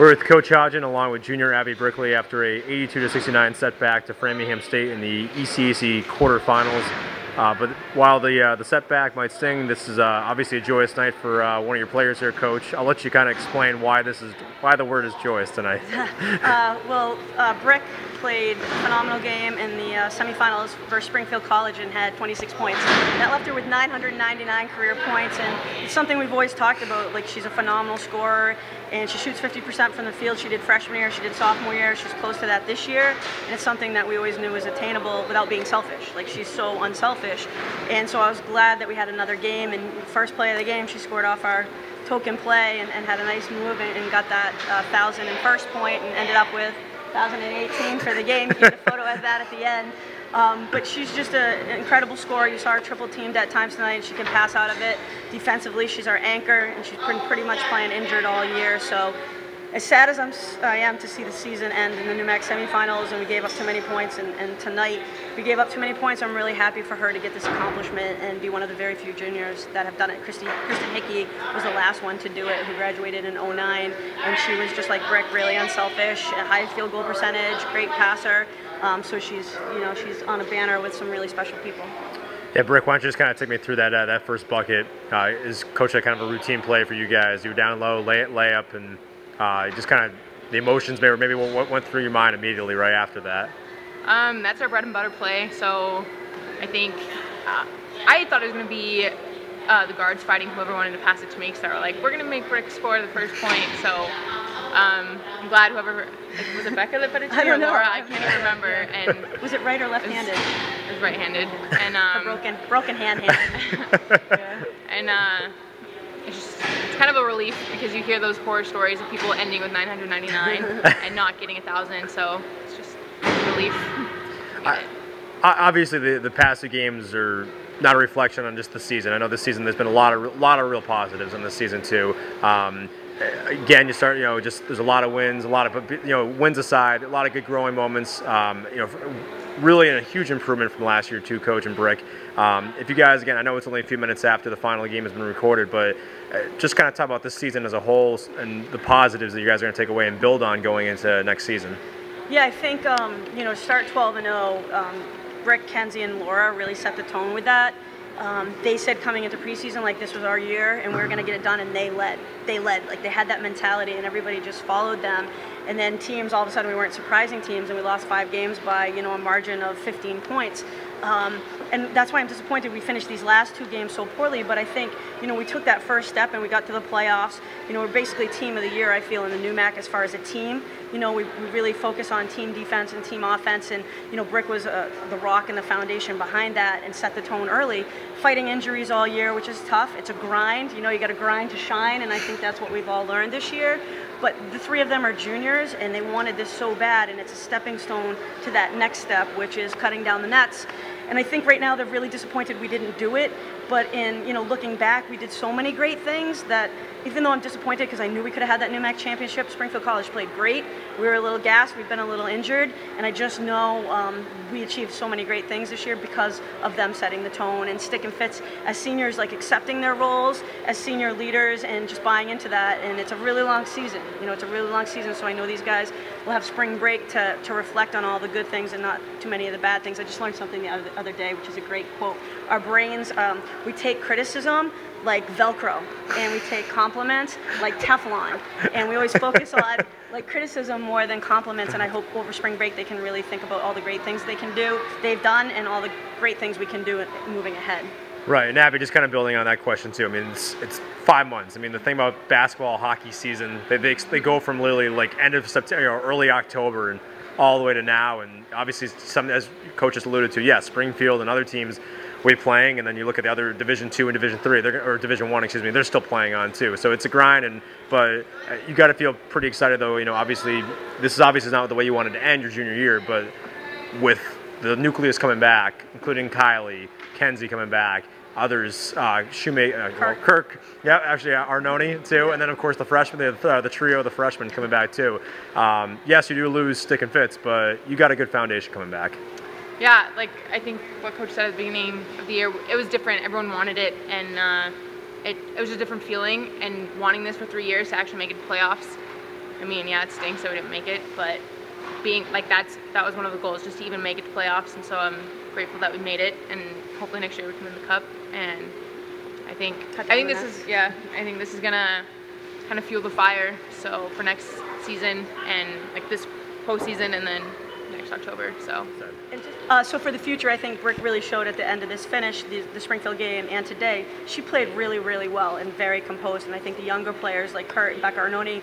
We're with Coach Hodgdon along with junior Abbie Brickley after a 82-69 setback to Framingham State in the ECAC quarterfinals. But while the setback might sting, this is obviously a joyous night for one of your players here, Coach. I'll let you kind of explain why the word is joyous tonight. Brick played a phenomenal game in the semifinals versus Springfield College and had 26 points. That left her with 999 career points, and it's something we've always talked about. Like, she's a phenomenal scorer, and she shoots 50% from the field. She did freshman year, she did sophomore year, she's close to that this year, and it's something that we always knew was attainable without being selfish. Like, she's so unselfish, and so I was glad that we had another game, and first play of the game, she scored off our token play and had a nice move and got that 1,000 in first point and ended up with 1,018 for the game. You get a photo of that at the end. But she's just an incredible scorer. You saw her triple teamed at times tonight, and she can pass out of it. Defensively, she's our anchor, and she's pretty much playing injured all year. So as sad as I am to see the season end in the NEWMAC semifinals, and we gave up too many points, and tonight we gave up too many points, I'm really happy for her to get this accomplishment and be one of the very few juniors that have done it. Kristen Hickey was the last one to do it, who graduated in '09, and she was just like Brick, really unselfish, a high field goal percentage, great passer. So she's on a banner with some really special people. Yeah, Brick, why don't you just kind of take me through that first bucket? Is Coach kind of a routine play for you guys? You were down low, layup, and just kind of the emotions maybe what went through your mind immediately right after that? That's our bread and butter play. So I think I thought it was going to be the guards fighting whoever wanted to pass it to me. So they were like, we're going to make Brick score the first point. So I'm glad whoever, was it Becca that put it to me or Laura? I can't even remember. And was it right or left-handed? It was right-handed. And broken hand. Yeah. And it's kind of a relief because you hear those horror stories of people ending with 999 and not getting 1,000. So it's just a relief. Obviously, the past two games are not a reflection on just the season. I know this season there's been a lot of real positives in this season too. Again, you start, there's a lot of wins, wins aside, a lot of good growing moments. Really a huge improvement from last year too, Coach and Brick. If you guys, again, I know it's only a few minutes after the final game has been recorded, but just kind of talk about this season as a whole and the positives that you guys are going to take away and build on going into next season. Yeah, I think start 12-0. Brick, Kenzie, and Laura really set the tone with that. They said coming into preseason like this was our year and we were going to get it done, and they led. Like, they had that mentality and everybody just followed them. And then teams, all of a sudden we weren't surprising teams, and we lost 5 games by a margin of 15 points. And that's why I'm disappointed we finished these last 2 games so poorly, but I think, we took that first step and we got to the playoffs. We're basically team of the year, I feel, in the NEWMAC as far as a team. We really focus on team defense and team offense, and, Brick was the rock and the foundation behind that and set the tone early. Fighting injuries all year, which is tough. It's a grind. You got to grind to shine, and I think that's what we've all learned this year. But the 3 of them are juniors, and they wanted this so bad, and it's a stepping stone to that next step, which is cutting down the nets. And I think right now they're really disappointed we didn't do it. But in looking back, we did so many great things that even though I'm disappointed because I knew we could have had that NEWMAC championship, Springfield College played great. We were a little gassed, we've been a little injured, and I just know we achieved so many great things this year because of them setting the tone and sticking fits as seniors, like accepting their roles as senior leaders and just buying into that. And it's a really long season. It's a really long season, so I know these guys will have spring break to reflect on all the good things and not too many of the bad things. I just learned something the other day, which is a great quote. Our brains, we take criticism like Velcro, and we take compliments like Teflon, and we always focus on like criticism more than compliments. And I hope over spring break they can really think about all the great things they've done, and all the great things we can do moving ahead. Right, and Abbie, just kind of building on that question too. I mean, it's 5 months. I mean, the thing about basketball, hockey season, they go from literally like end of September, early October, and all the way to now. And obviously, as Coach just alluded to, yeah, Springfield and other teams we playing, and then you look at the other Division II and Division III, or Division I, excuse me, they're still playing on too. So it's a grind, but you got to feel pretty excited though. Obviously, this is obviously not the way you wanted to end your junior year, but with the nucleus coming back, including Kylie, Kenzie coming back, others, Kirk, yeah, actually Arnone too, and then of course the freshmen, the trio of the freshmen coming back too. Yes, you do lose Stick and Fitz, but you got a good foundation coming back. Yeah, like I think what Coach said at the beginning of the year, it was different. Everyone wanted it, and it was a different feeling. And wanting this for 3 years to actually make it to playoffs, I mean, yeah, it stinks that we didn't make it, but being like that was one of the goals, just to even make it to playoffs, and so I'm grateful that we made it, and hopefully next year we can win the cup. And I think this is gonna kind of fuel the fire. So for next season and like this postseason, and then next October. So. So for the future, I think Brick really showed at the end of this finish, the Springfield game and today, she played really, really well and very composed. And I think the younger players like Kurt and Becca Arnone,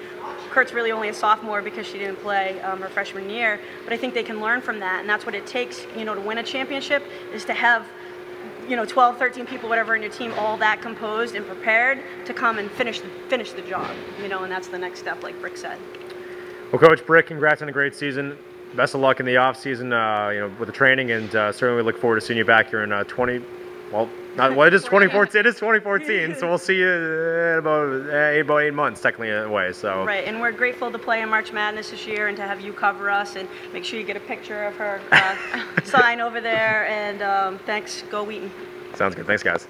Kurt's really only a sophomore because she didn't play her freshman year, but I think they can learn from that, and that's what it takes, to win a championship, is to have 12, 13 people, whatever, in your team, all that composed and prepared to come and finish the job, and that's the next step, like Brick said. Well, Coach Brick, congrats on a great season. Best of luck in the off season, with the training, and certainly look forward to seeing you back here in it is 2014. It is 2014, so we'll see you in about 8 months, technically, away. So. Right, and we're grateful to play in March Madness this year and to have you cover us, and make sure you get a picture of her sign over there. And thanks, go Wheaton. Sounds good. Thanks, guys.